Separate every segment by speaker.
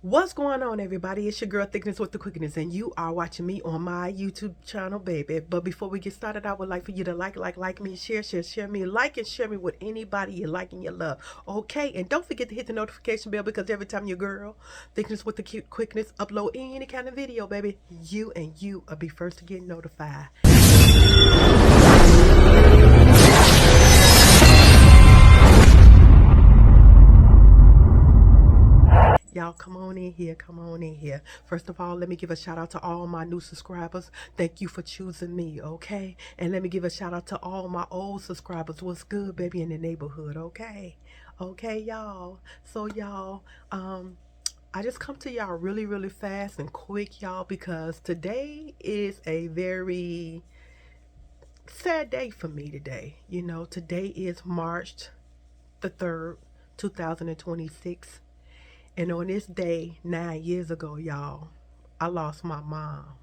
Speaker 1: What's going on, everybody? It's your girl Thickness with the Quickness, and you are watching me on my YouTube channel, baby. But before we get started, I would like for you to like me, share me, like and share me with anybody you like and you love. Okay, and don't forget to hit the notification bell because every time your girl Thickness with the Quickness upload any kind of video, baby, you will be first to get notified. Y'all come on in here, come on in here. First of all, let me give a shout out to all my new subscribers. Thank you for choosing me, okay? And let me give a shout out to all my old subscribers. What's good, baby, in the neighborhood, okay? Okay, y'all. So y'all, I just come to y'all really fast and quick, y'all, because today is a very sad day for me today. You know, today is March the 3rd, 2026. And on this day, 9 years ago, y'all, I lost my mom.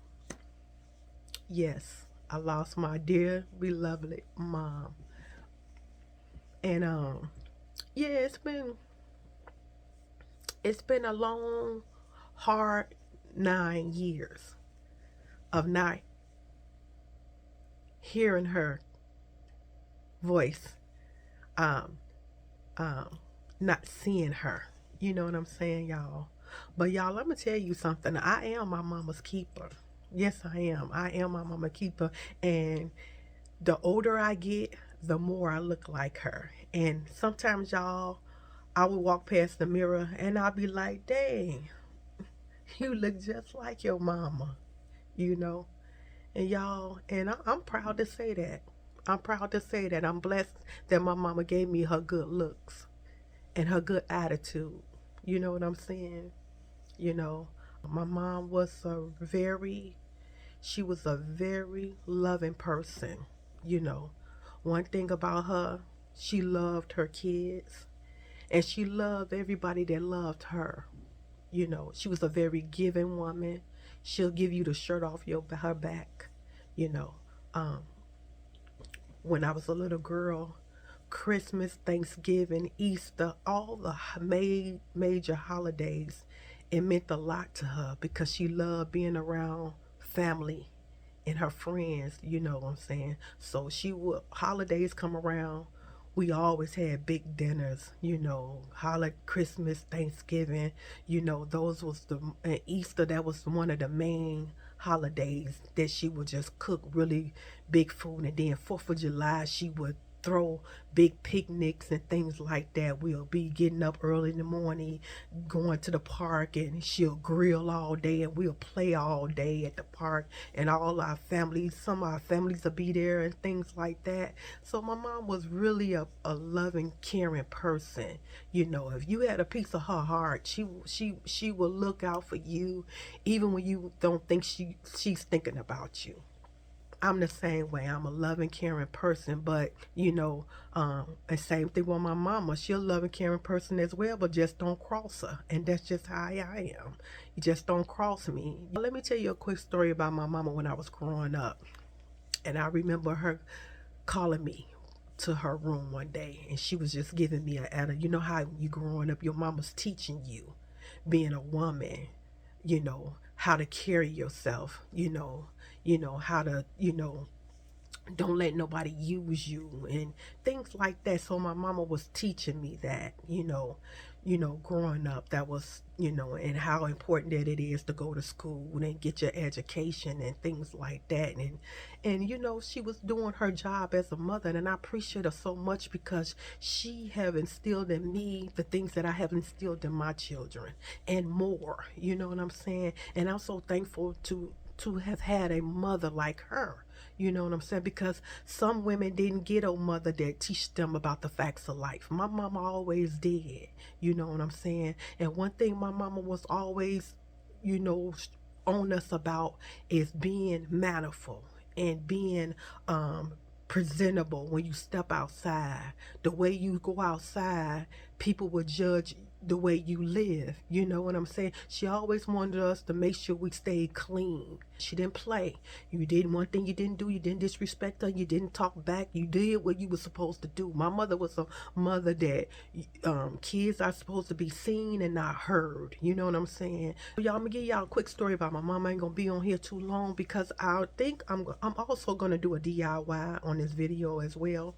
Speaker 1: Yes, I lost my dear, beloved mom. And yeah, it's been a long, hard 9 years of not hearing her voice, um, not seeing her. You know what I'm saying, y'all? But y'all, let me tell you something. I am my mama's keeper. Yes, I am. I am my mama keeper. And the older I get, the more I look like her. And sometimes, y'all, I would walk past the mirror and I'll be like, dang, you look just like your mama, you know? And y'all, and I'm proud to say that. I'm proud to say that. I'm blessed that my mama gave me her good looks and her good attitude. You know what I'm saying? You know, my mom was she was a very loving person. You know, one thing about her, she loved her kids and she loved everybody that loved her. You know, she was a very giving woman. She'll give you the shirt off her back. You know, um, when I was a little girl, Christmas, Thanksgiving, Easter, all the major holidays, it meant a lot to her because she loved being around family and her friends, you know what I'm saying? So she would, holidays come around, we always had big dinners, you know, holiday, Christmas, Thanksgiving, you know, those was and Easter, that was one of the main holidays that she would just cook really big food. And then 4th of July, she would throw big picnics and things like that. We'll be getting up early in the morning, going to the park, and she'll grill all day and we'll play all day at the park. And all our families, some of our families will be there and things like that. So my mom was really a loving, caring person. You know, if you had a piece of her heart, she will look out for you even when you don't think she's thinking about you. I'm the same way. I'm a loving, caring person, but and same thing with my mama. She's a loving, caring person as well, but just don't cross her, and that's just how I am. You just don't cross me. Let me tell you a quick story about my mama when I was growing up, and I remember her calling me to her room one day, and she was just giving me you know how you growing up, your mama's teaching you, being a woman, how to carry yourself, how to, don't let nobody use you and things like that. So my mama was teaching me that, growing up, that was, and how important that it is to go to school and get your education and things like that. And she was doing her job as a mother, and I appreciate her so much because she have instilled in me the things that I have instilled in my children and more. You know what I'm saying? And I'm so thankful to have had a mother like her. You know what I'm saying? Because some women didn't get a mother that teach them about the facts of life. My mama always did. You know what I'm saying? And one thing my mama was always, you know, on us about is being mannerful and being presentable when you step outside. The way you go outside, people will judge the way you live. You know what I'm saying? She always wanted us to make sure we stayed clean. She didn't play. You did one thing you didn't do. You didn't disrespect her. You didn't talk back. You did what you were supposed to do. My mother was a mother that kids are supposed to be seen and not heard. You know what I'm saying? Y'all, I'm gonna give y'all a quick story about my mom. I ain't gonna be on here too long because I think I'm also gonna do a DIY on this video as well.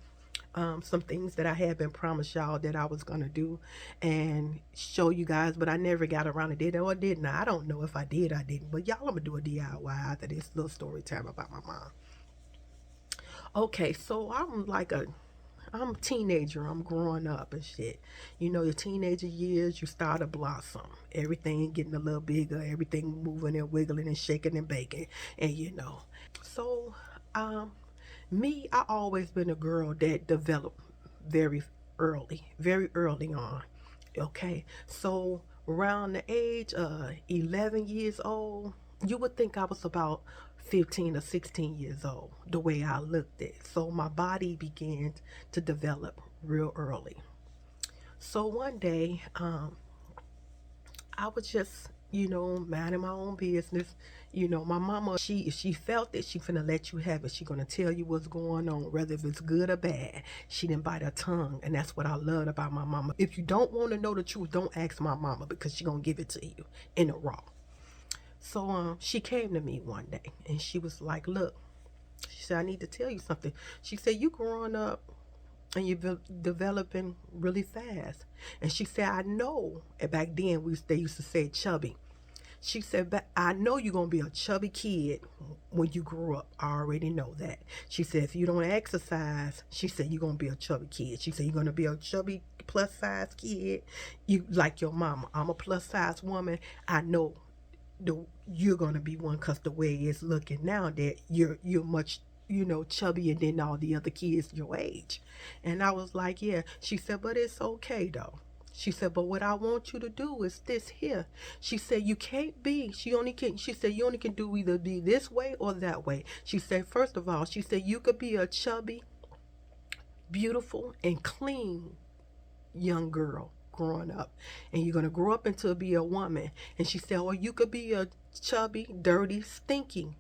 Speaker 1: Some things that I had been promised y'all that I was gonna do and show you guys, but I never got around to it or didn't. I don't know if I did, I didn't. But y'all, I'm gonna do a DIY after this little story time about my mom. Okay, so I'm a teenager. I'm growing up and shit. You know, your teenager years, you start to blossom. Everything getting a little bigger. Everything moving and wiggling and shaking and baking. And you know, so um, me, I always been a girl that developed very early on. Okay, so around the age of 11 years old, you would think I was about 15 or 16 years old, the way I looked at. So my body began to develop real early. So one day, I was just, minding my own business. You know, my mama, if she felt that she finna let you have it, she gonna tell you what's going on, whether if it's good or bad. She didn't bite her tongue, and that's what I loved about my mama. If you don't want to know the truth, don't ask my mama because she gonna give it to you in the raw. So she came to me one day, and she was like, "Look," she said, "I need to tell you something." She said, "You growing up and you're developing really fast." And she said, "I know." And back then they used to say chubby. She said, "But I know you're going to be a chubby kid when you grow up. I already know that." She said, "If you don't exercise," she said, "you're going to be a chubby kid." She said, "You're going to be a chubby plus size kid. You like your mama. I'm a plus size woman. I know you're going to be one because the way it's looking now that you're much chubbier than all the other kids your age." And I was like, "Yeah." She said, "But it's okay though." She said, "But what I want you to do is this here." She said, "You can't be." She said, "You only can do either be this way or that way." She said, "First of all," she said, "you could be a chubby, beautiful, and clean young girl growing up, and you're going to grow up into be a woman." And she said, "Or you could be a chubby, dirty, stinky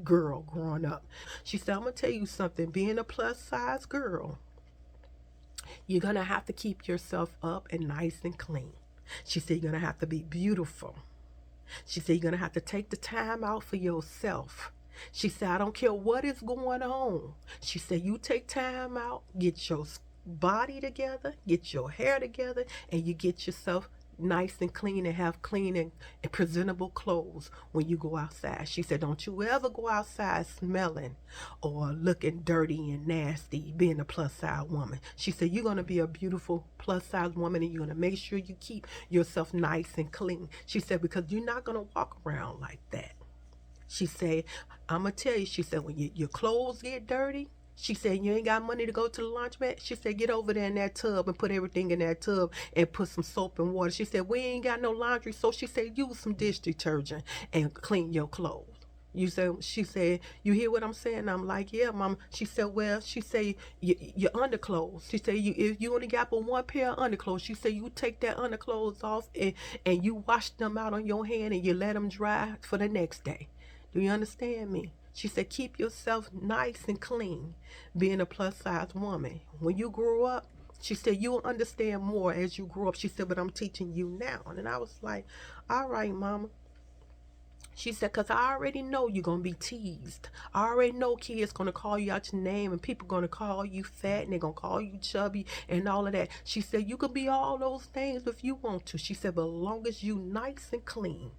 Speaker 1: girl growing up." She said, "I'm going to tell you something. Being a plus size girl, you're going to have to keep yourself up and nice and clean." She said, "You're going to have to be beautiful." She said, "You're going to have to take the time out for yourself." She said, "I don't care what is going on." She said, "You take time out, get your body together, get your hair together, and you get yourself nice and clean and have clean and presentable clothes when you go outside." She said, "Don't you ever go outside smelling or looking dirty and nasty being a plus size woman." She said, "You're going to be a beautiful plus size woman, and you're going to make sure you keep yourself nice and clean." She said, "Because you're not going to walk around like that." She said, "I'm going to tell you," she said, "when your clothes get dirty," she said, "you ain't got money to go to the laundromat." She said, "Get over there in that tub and put everything in that tub and put some soap and water." She said, "We ain't got no laundry." So she said, "Use some dish detergent and clean your clothes." She said, "You hear what I'm saying?" I'm like, "Yeah, mom." She said, "Well," she said, your underclothes." She said, if you only got but one pair of underclothes," she said, "you take that underclothes off and you wash them out on your hand and you let them dry for the next day. Do you understand me?" She said, "Keep yourself nice and clean being a plus size woman. When you grow up," she said, "you'll understand more as you grow up." She said, "But I'm teaching you now." And I was like, "All right, mama." She said, "Because I already know you're going to be teased. I already know kids going to call you out your name and people going to call you fat and they're going to call you chubby and all of that." She said, "You could be all those things if you want to." She said, "But as long as you nice and clean,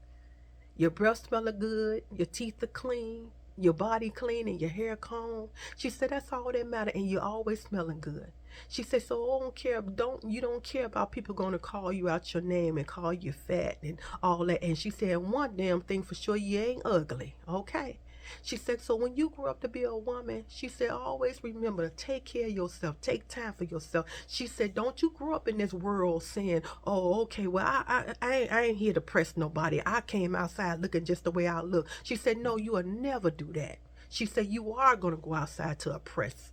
Speaker 1: your breath smell good, your teeth are clean, your body clean, and your hair combed." She said, "That's all that matter, and you're always smelling good." She said, "So I don't care about people going to call you out your name and call you fat and all that." And she said, "One damn thing for sure, you ain't ugly, okay?" She said, "So when you grow up to be a woman," she said, "always remember to take care of yourself. Take time for yourself." She said, "Don't you grow up in this world saying, 'Oh, okay, well, I ain't here to press nobody. I came outside looking just the way I look.'" She said, "No, you will never do that." She said, "You are going to go outside to oppress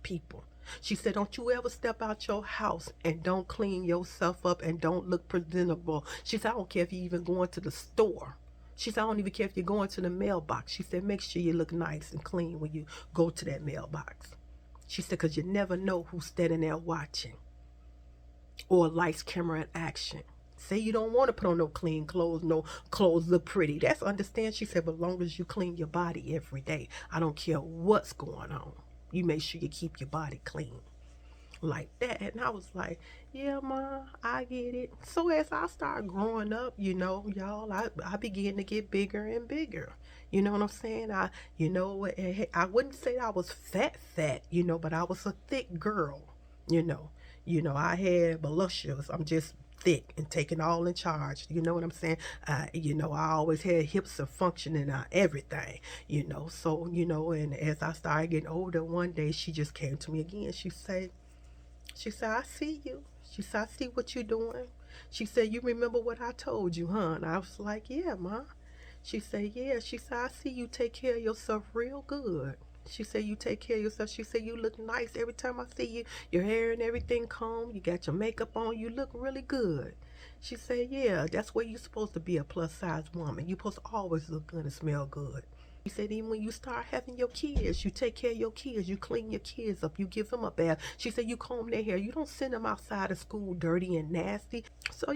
Speaker 1: people." She said, don't you ever step out your house and don't clean yourself up and don't look presentable. She said, I don't care if you even going to the store. She said, I don't even care if you're going to the mailbox. She said, make sure you look nice and clean when you go to that mailbox. She said, because you never know who's standing there watching, or lights, camera, and action. Say you don't want to put on no clean clothes, no clothes look pretty. That's understand. She said, but as long as you clean your body every day, I don't care what's going on. You make sure you keep your body clean like that. And I was like, yeah, Ma, I get it. So as I started growing up, y'all, I began to get bigger and bigger. You know what I'm saying? I wouldn't say I was fat, but I was a thick girl, you know. I had voluptuous. I'm just thick and taking all in charge. You know what I'm saying? I always had hips and functioning everything, So, and as I started getting older, one day she just came to me again. She said, I see you. She said, I see what you're doing. She said, you remember what I told you, huh? And I was like, yeah, Ma. She said, yeah. She said, I see you take care of yourself real good. She said, you take care of yourself. She said, you look nice every time I see you. Your hair and everything combed. You got your makeup on. You look really good. She said, yeah, that's where you're supposed to be, a plus size woman. You're supposed to always look good and smell good. She said, even when you start having your kids, you take care of your kids, you clean your kids up, you give them a bath. She said, you comb their hair, you don't send them outside of school dirty and nasty. So,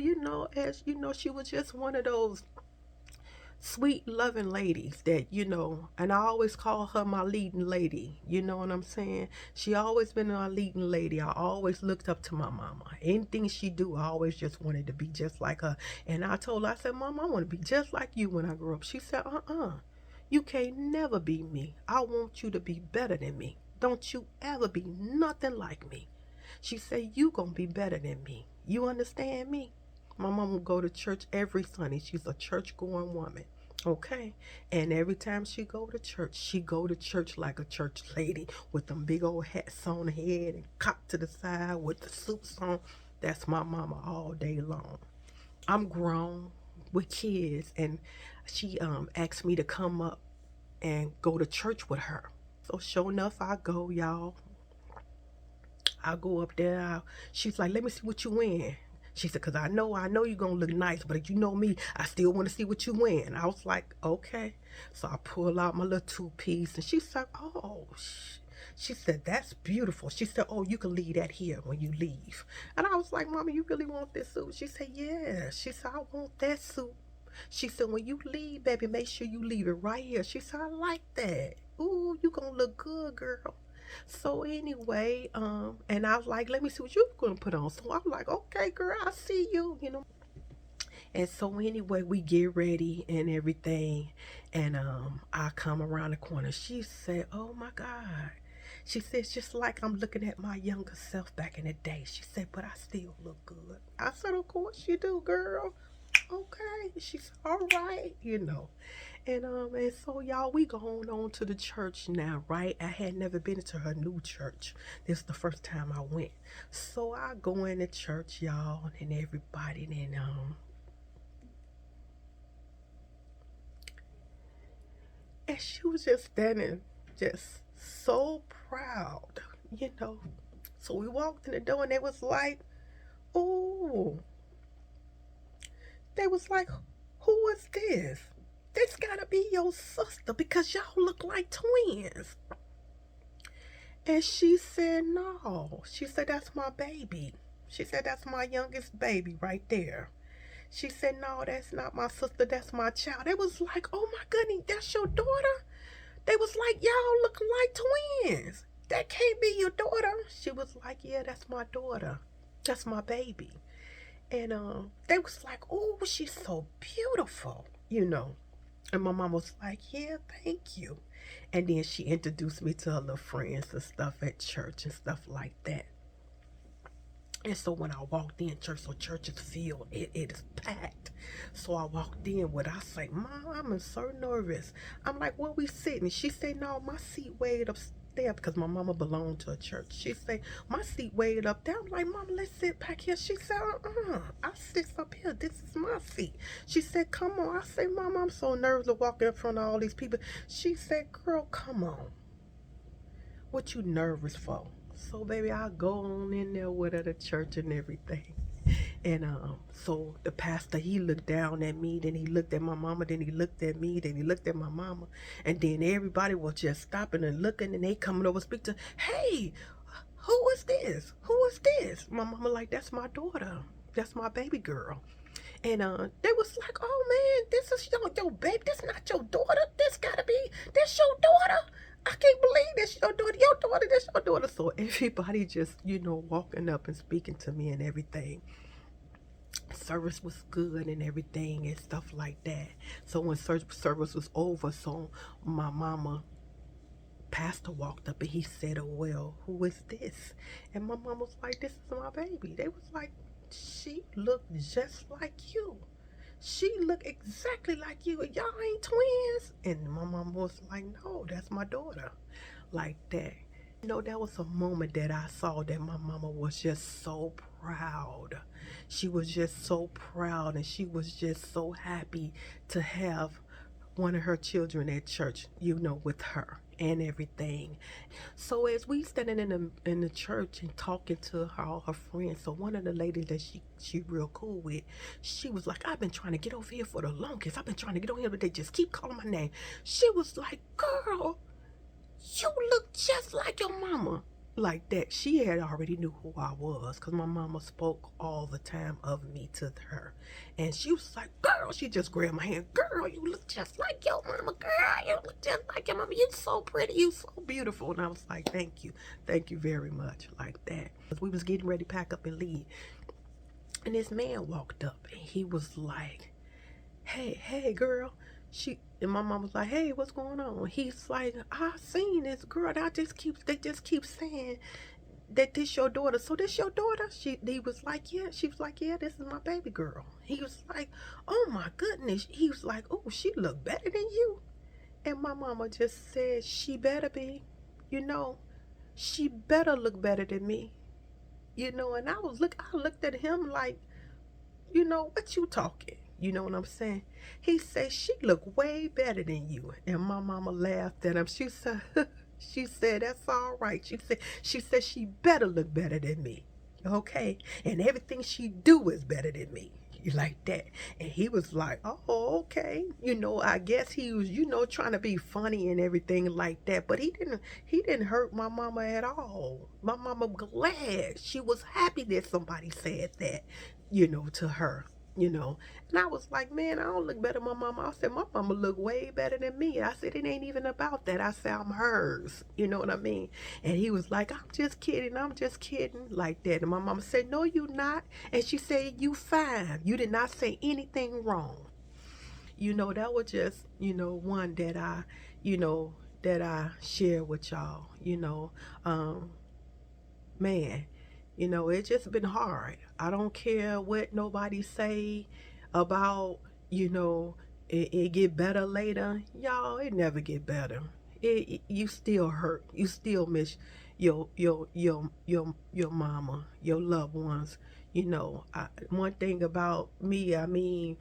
Speaker 1: as you know, she was just one of those sweet, loving ladies that, and I always call her my leading lady. You know what I'm saying? She always been my leading lady. I always looked up to my mama. Anything she do, I always just wanted to be just like her. And I told her, I said, Mama, I want to be just like you when I grow up. She said, you can't never be me. I want you to be better than me. Don't you ever be nothing like me. She said, you gonna be better than me. You understand me? My mom will go to church every Sunday. She's a church going woman. Okay. And every time she go to church like a church lady with them big old hats on her head and cocked to the side with the suits on. That's my mama all day long. I'm grown with kids, and she asked me to come up and go to church with her. So sure enough, I go, y'all. I go up there. She's like, let me see what you wearing. She said, because I know you're going to look nice, but you know me, I still want to see what you wearing. I was like, okay. So I pull out my little two-piece, and she said, oh, she said, that's beautiful. She said, oh, you can leave that here when you leave. And I was like, Mama, you really want this suit? She said, yeah. She said, I want that suit. She said, when you leave, baby, make sure you leave it right here. She said, I like that. Ooh, you gonna look good, girl. So anyway, and I was like, let me see what you're gonna put on. So I'm like, okay, girl, I see you. And so anyway, we get ready and everything, and I come around the corner. She said, oh my God. She said, it's just like I'm looking at my younger self back in the day. She said, but I still look good. I said, of course you do, girl. Okay. She said, all right. And so y'all, we going on to the church now, right? I had never been to her new church. This is the first time I went. So I go in the church, y'all, and everybody, and she was just standing, just so proud. So we walked in the door, and they was like, oh, they was like, who is this? This gotta be your sister because y'all look like twins. And she said, no. She said, that's my baby. She said, that's my youngest baby right there. She said, no, that's not my sister. That's my child. They was like, oh my goodness, that's your daughter? They was like, y'all look like twins. That can't be your daughter. She was like, yeah, that's my daughter. That's my baby. And they was like, oh, she's so beautiful. And my mom was like, yeah, thank you. And then she introduced me to her little friends and stuff at church and stuff like that. And so when I walked in church, so church is filled, it is packed. So I walked in with, I was like, Mom, I'm so nervous. I'm like, where we sitting? She said, no, my seat way upstairs because my mama belonged to a church. She said, my seat way up there. I'm like, Mama, let's sit back here. She said, I sit up here. This is my seat. She said, come on. I said, Mama, I'm so nervous to walk in front of all these people. She said, girl, come on. What you nervous for? So baby, I go on in there with her to church and everything. And so the pastor, he looked down at me, then he looked at my mama, then he looked at me, then he looked at my mama, and then everybody was just stopping and looking, and they coming over speak to, hey, who is this? Who is this? My mama like, that's my daughter. That's my baby girl. And they was like, oh man, this is your baby. This not your daughter. This gotta be, this your daughter. I can't believe this your daughter, this your daughter. So everybody just, walking up and speaking to me and everything. Service was good and everything and stuff like that. So when service was over, so my mama pastor walked up and he said, oh well, who is this? And my mom was like, this is my baby. They was like, she looked just like you. She look exactly like you. Y'all ain't twins. And my mom was like, no, that's my daughter. Like that. That was a moment that I saw that my mama was just so proud. She was just so proud, and she was just so happy to have one of her children at church, with her and everything. So as we standing in the church and talking to all her friends, so one of the ladies that she real cool with, she was like, I've been trying to get over here for the longest. I've been trying to get over here, but they just keep calling my name. She was like, girl, you look just like your mama. Like that. She had already knew who I was because my mama spoke all the time of me to her. And she was like, girl, she just grabbed my hand. Girl, you look just like your mama. Girl, you look just like your mama. You so pretty. You so beautiful. And I was like, thank you. Thank you very much. Like that. We was getting ready to pack up and leave. And this man walked up and he was like, hey, girl. And my mom was like, hey, what's going on? He's like, I seen this girl. They just keep saying that this your daughter. So this your daughter? He was like, yeah. She was like, yeah, this is my baby girl. He was like, oh my goodness. He was like, oh, she look better than you. And my mama just said, she better be. She better look better than me. And I looked at him like, what you talking? You know what I'm saying? He said, she look way better than you. And my mama laughed at him. She said, that's all right. She said she better look better than me. Okay? And everything she do is better than me. Like that. And he was like, oh, okay. I guess he was, trying to be funny and everything like that. But he didn't hurt my mama at all. My mama glad. She was happy that somebody said that, to her. And I was like, man, I don't look better than my mama. I said, my mama look way better than me. I said, it ain't even about that. I said, I'm hers. You know what I mean? And he was like, I'm just kidding, like that. And my mama said, no, you not. And she said, you fine. You did not say anything wrong. That was just, one that I share with y'all, man, it just been hard. I don't care what nobody say about, it get better later. Y'all, it never get better. You still hurt. You still miss your mama, your loved ones. One thing about me, I mean,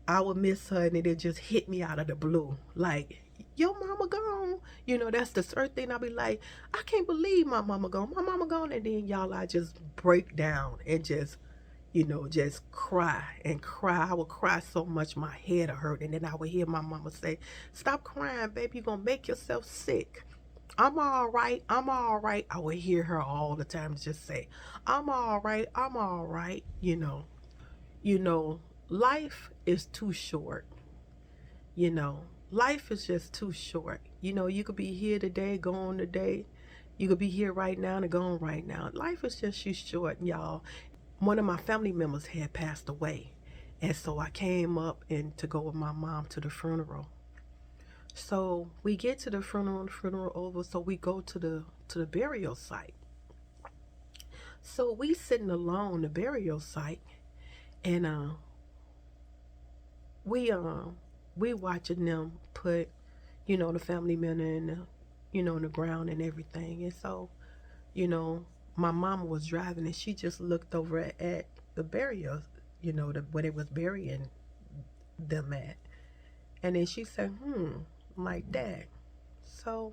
Speaker 1: I would miss her and it just hit me out of the blue. Like, your mama gone. That's the certain thing. I'll be like, I can't believe my mama gone. My mama gone. And then y'all, I just break down and just cry and cry. I would cry so much my head would hurt. And then I would hear my mama say, stop crying, baby. You're going to make yourself sick. I'm all right. I'm all right. I would hear her all the time just say, I'm all right. I'm all right. You know, life is too short. You know, life is just too short. You could be here today, gone today. You could be here right now and gone right now. Life is just too short, y'all. One of my family members had passed away. And so I came up and to go with my mom to the funeral. So we get to the funeral over, so we go to the burial site. So we sitting alone the burial site, and we we watching them put the family member in in the ground and everything. And so you know my mama was driving and she just looked over at the burial, where they was burying them at. And then she said, like that. So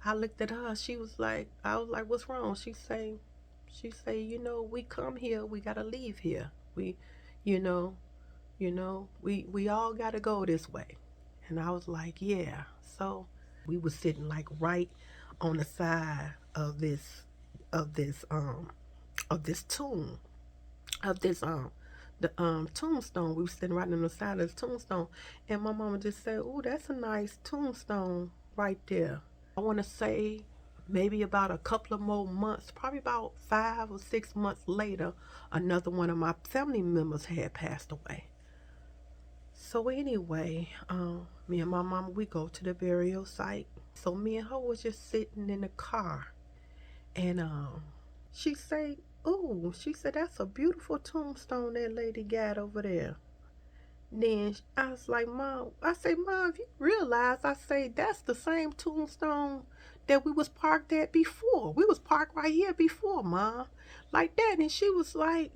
Speaker 1: I looked at her. She was like, I was like, what's wrong? She say, we come here, we gotta leave here. We, you know, we all gotta go this way. And I was like, yeah. So we was sitting like right on the side of this of this tomb of this the tombstone. We were sitting right on the side of the tombstone, and my mama just said, "Oh, that's a nice tombstone right there." I want to say maybe about a couple of more months, probably about 5 or 6 months later, another one of my family members had passed away. So anyway, me and my mama, we go to the burial site. So me and her was just sitting in the car, and she say, "Ooh," she said, "that's a beautiful tombstone that lady got over there." Then I was like, "Mom," I say, "Mom, if you realize," I say, "that's the same tombstone that we was parked at before. We was parked right here before, Mom, like that." And she was like,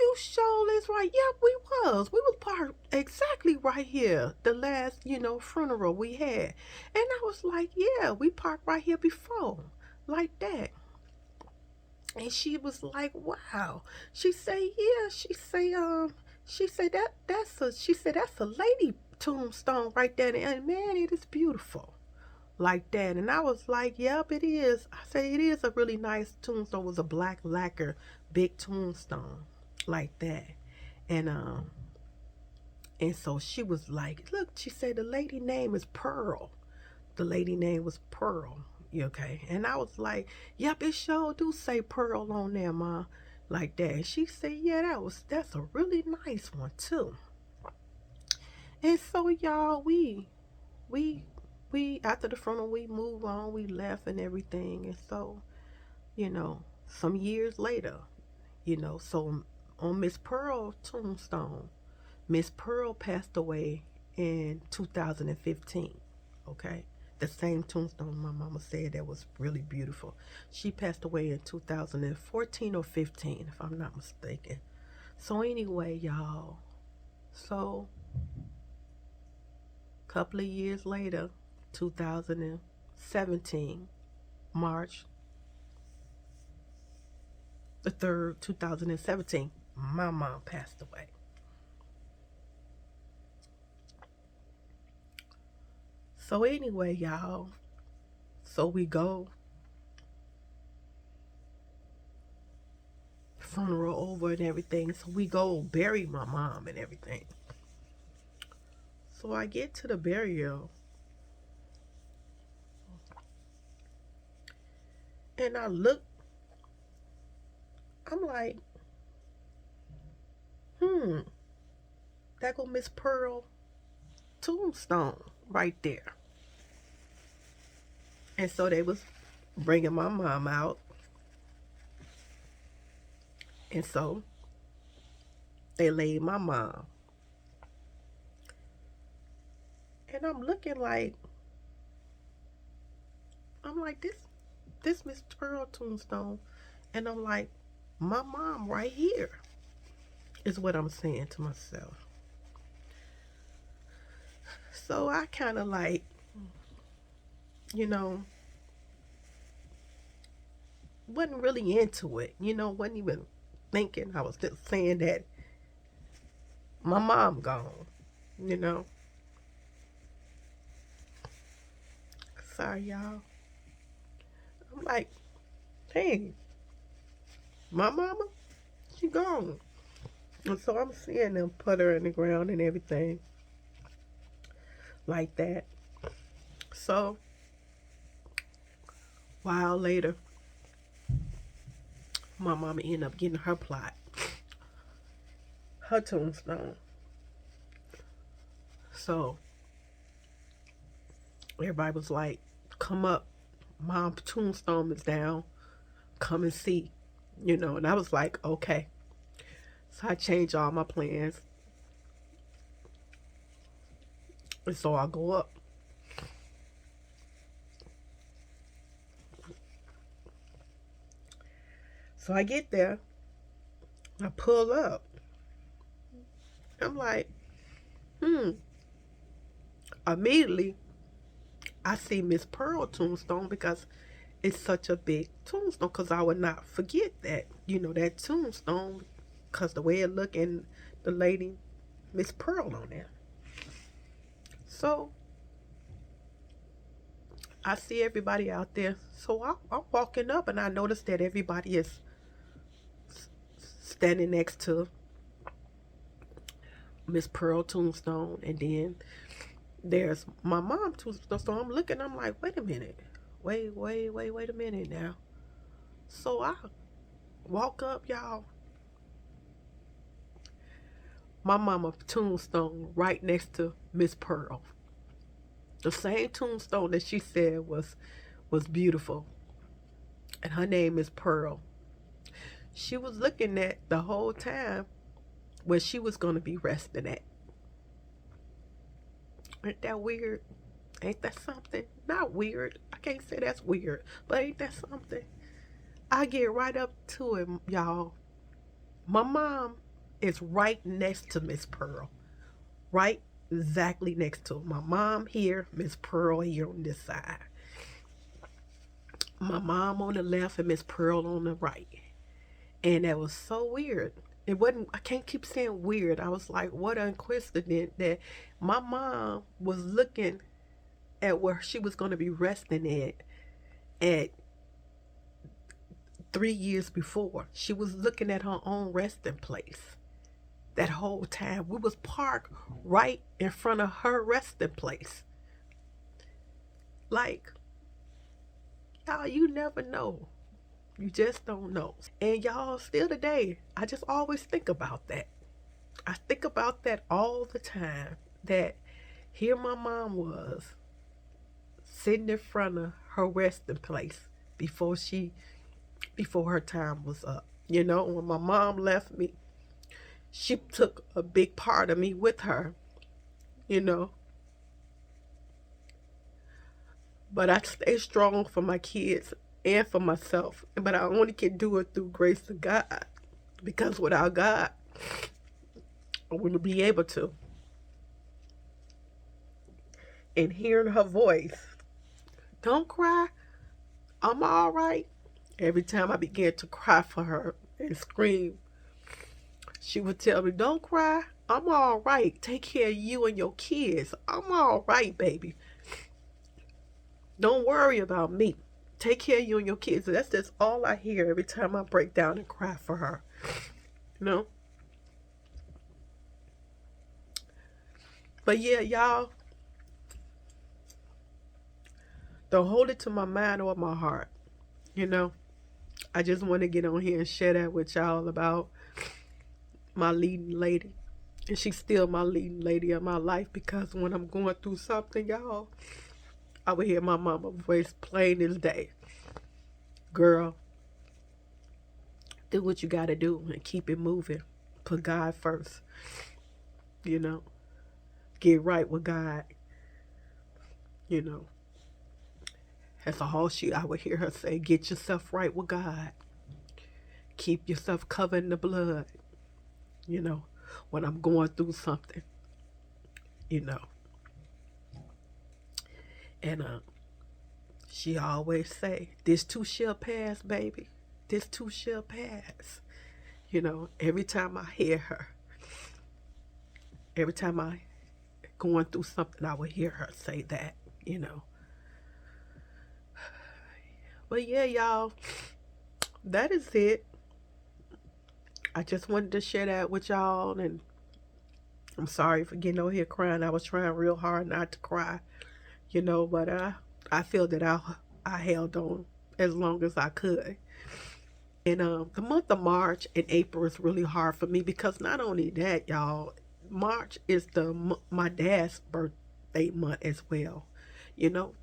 Speaker 1: "You sure is right." Yep, we was. We was parked exactly right here. The last, funeral we had. And I was like, "Yeah, we parked right here before." Like that. And she was like, "Wow." She say, "Yeah." She said that's a lady tombstone right there. And man, it is beautiful. Like that. And I was like, "Yep, it is." I say it is a really nice tombstone. It was a black lacquer big tombstone. Like that. And so she was like, "Look," she said, "the lady name is Pearl." The lady name was Pearl. Okay. And I was like, "Yep, it sure do say Pearl on there, Ma." Like that. And she said, "Yeah, that's a really nice one too." And so y'all, we after the funeral we moved on, we left and everything. And so, some years later, so on Miss Pearl tombstone, Miss Pearl passed away in 2015. Okay. The same tombstone my mama said that was really beautiful. She passed away in 2014 or 15, if I'm not mistaken. So anyway, y'all. So a couple of years later, 2017, March the 3rd, 2017, my mom passed away. So anyway, y'all. So we go funeral over and everything. So we go bury my mom and everything. So I get to the burial and I look, I'm like, that go Miss Pearl tombstone right there. And so they was bringing my mom out. And so they laid my mom. And I'm like, this Miss Pearl tombstone. And I'm like, my mom right here is what I'm saying to myself. So I kind of like, you know, wasn't really into it. Wasn't even thinking. I was just saying that my mom gone. You know. Sorry, y'all. I'm like, hey, my mama, she gone. And so I'm seeing them put her in the ground and everything like that. So, a while later, my mama ended up getting her plot, her tombstone. So, everybody was like, come up. Mom's tombstone is down. Come and see. And I was like, okay. So I changed all my plans. And so I go up. So I get there. I pull up. I'm like, Immediately, I see Miss Pearl tombstone because it's such a big tombstone. Because I would not forget that, that tombstone, because the way it looked and the lady, Miss Pearl on there. So I see everybody out there. So I'm walking up and I notice that everybody is standing next to Miss Pearl tombstone. And then there's my mom tombstone. So I'm looking, I'm like, wait a minute. Wait a minute now. So I walk up, y'all. My mama tombstone right next to Miss Pearl. The same tombstone that she said was beautiful. And her name is Pearl. She was looking at the whole time where she was going to be resting at. Ain't that weird? Ain't that something? Not weird. I can't say that's weird, but ain't that something? I get right up to it, y'all. My mom is right next to Miss Pearl. Right exactly next to her. My mom here, Miss Pearl here on this side. My mom on the left and Miss Pearl on the right. And that was so weird. It wasn't, I can't keep saying weird. I was like, what a coincidence that my mom was looking at where she was going to be resting at 3 years before. She was looking at her own resting place. That whole time we was parked right in front of her resting place. Like, y'all, you never know. You just don't know. And y'all, still today, I just always think about that. I think about that all the time. That here my mom was sitting in front of her resting place before her time was up. When my mom left me, she took a big part of me with her, you know. But I stay strong for my kids and for myself. But I only can do it through grace of God. Because without God, I wouldn't be able to. And hearing her voice, don't cry, I'm all right. Every time I began to cry for her and scream, she would tell me, don't cry, I'm all right. Take care of you and your kids. I'm all right, baby. Don't worry about me. Take care of you and your kids. That's just all I hear every time I break down and cry for her. You know? But yeah, y'all, don't hold it to my mind or my heart. I just want to get on here and share that with y'all about my leading lady. And she's still my leading lady of my life, because when I'm going through something, y'all, I would hear my mama's voice plain as day. Girl, do what you got to do and keep it moving. Put God first. Get right with God. That's all I would hear her say. Get yourself right with God. Keep yourself covered in the blood. When I'm going through something. And she always say, this too shall pass, baby. This too shall pass. Every time I hear her, every time I going through something, I would hear her say that. But yeah, y'all, that is it. I just wanted to share that with y'all, and I'm sorry for getting over here crying. I was trying real hard not to cry, but I feel that I held on as long as I could. And the month of March and April is really hard for me, because not only that, y'all, March is my dad's birthday month as well, you know,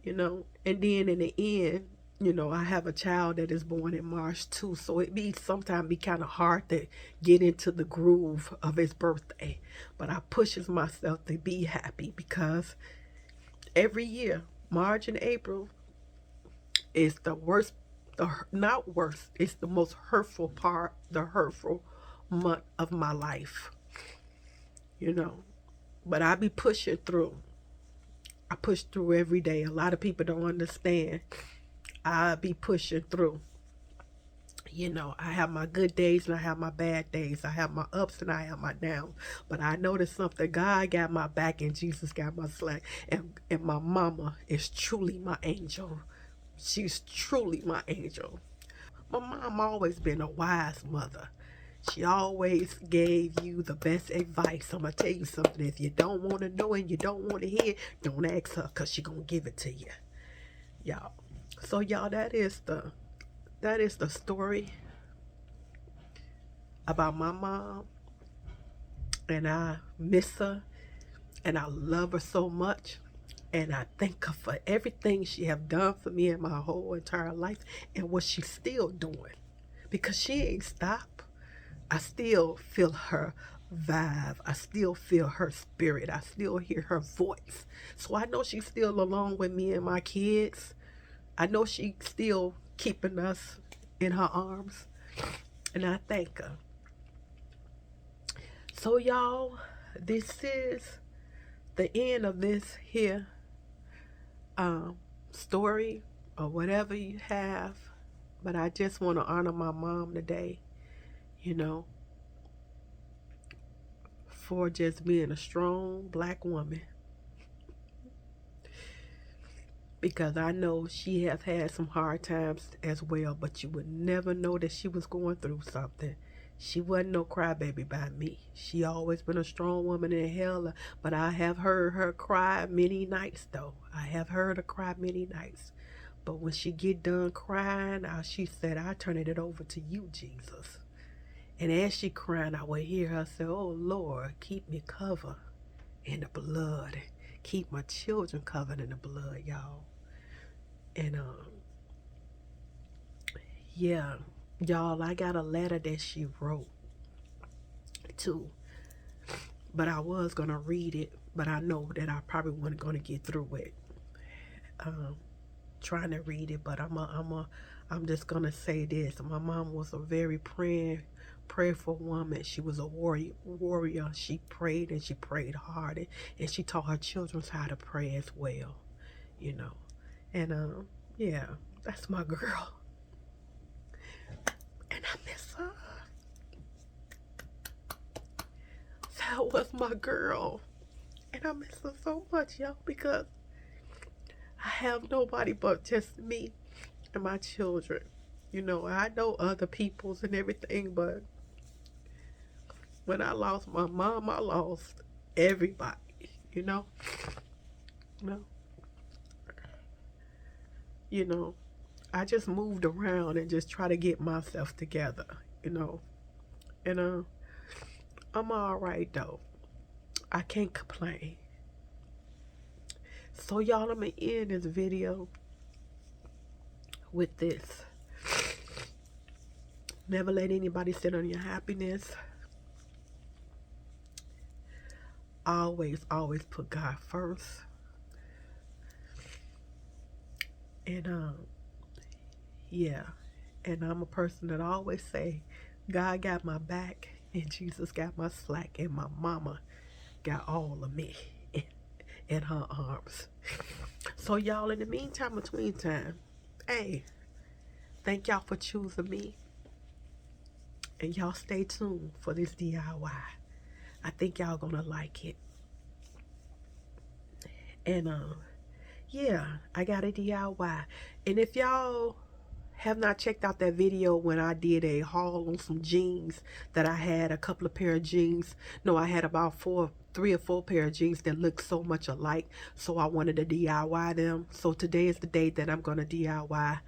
Speaker 1: and then in the end, I have a child that is born in March too, so sometimes be kind of hard to get into the groove of his birthday, but I pushes myself to be happy, because every year, March and April is the worst, not worst, it's the most hurtful month of my life, but I be pushing through. I push through every day. A lot of people don't understand. I be pushing through. You know, I have my good days and I have my bad days. I have my ups and I have my downs. But I noticed something. God got my back and Jesus got my slack. And my mama is truly my angel. She's truly my angel. My mom always been a wise mother. She always gave you the best advice. I'm going to tell you something. If you don't want to know and you don't want to hear, don't ask her because she going to give it to you. Y'all. So, y'all, that is the story about my mom, and I miss her, and I love her so much, and I thank her for everything she have done for me in my whole entire life, and what she's still doing, because she ain't stopped. I still feel her vibe. I still feel her spirit. I still hear her voice. So I know she's still along with me and my kids. I know she's still keeping us in her arms, and I thank her. So, y'all, this is the end of this here um, story or whatever you have. But I just want to honor my mom today, you know, for just being a strong black woman. Because I know she has had some hard times as well, but you would never know that she was going through something. She wasn't no crybaby by me. She always been a strong woman in hell, but I have heard her cry many nights though. I have heard her cry many nights. But when she get done crying, she said, I turn it over to you, Jesus. And as she crying, I would hear her say, oh Lord, keep me covered in the blood. Keep my children covered in the blood, y'all. And yeah, y'all, I got a letter that she wrote too, but I was gonna read it, but I know that I probably wasn't gonna get through it. Um, Trying to read it, but I'm just gonna say this: my mom was a very prayerful woman. She was a warrior. She prayed and she prayed hard, and she taught her children how to pray as well. You know, and yeah, that's my girl, and I miss her. That was my girl, and I miss her so much, y'all, because I have nobody but just me and my children. You know, I know other people's and everything, but when I lost my mom, I lost everybody. You know, no, you know, I just moved around and just try to get myself together. You know, and I'm all right though. I can't complain. So y'all, I'm gonna end this video with this. Never let anybody sit on your happiness. Always put God first. And yeah. And I'm a person that always say, God got my back and Jesus got my slack, and my mama got all of me in her arms. So y'all, in the meantime, between time, hey, thank y'all for choosing me. And y'all stay tuned for this DIY. I think y'all gonna like it. And yeah, I got a DIY. And if y'all have not checked out that video when I did a haul on some jeans, that I had a couple of pair of jeans. No, I had about 3 or 4 pair of jeans that looked so much alike. So I wanted to DIY them. So today is the day that I'm gonna DIY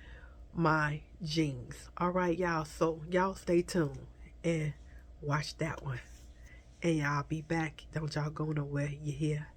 Speaker 1: my jeans. All right, y'all. So y'all stay tuned and watch that one. And y'all be back. Don't y'all go nowhere. You hear?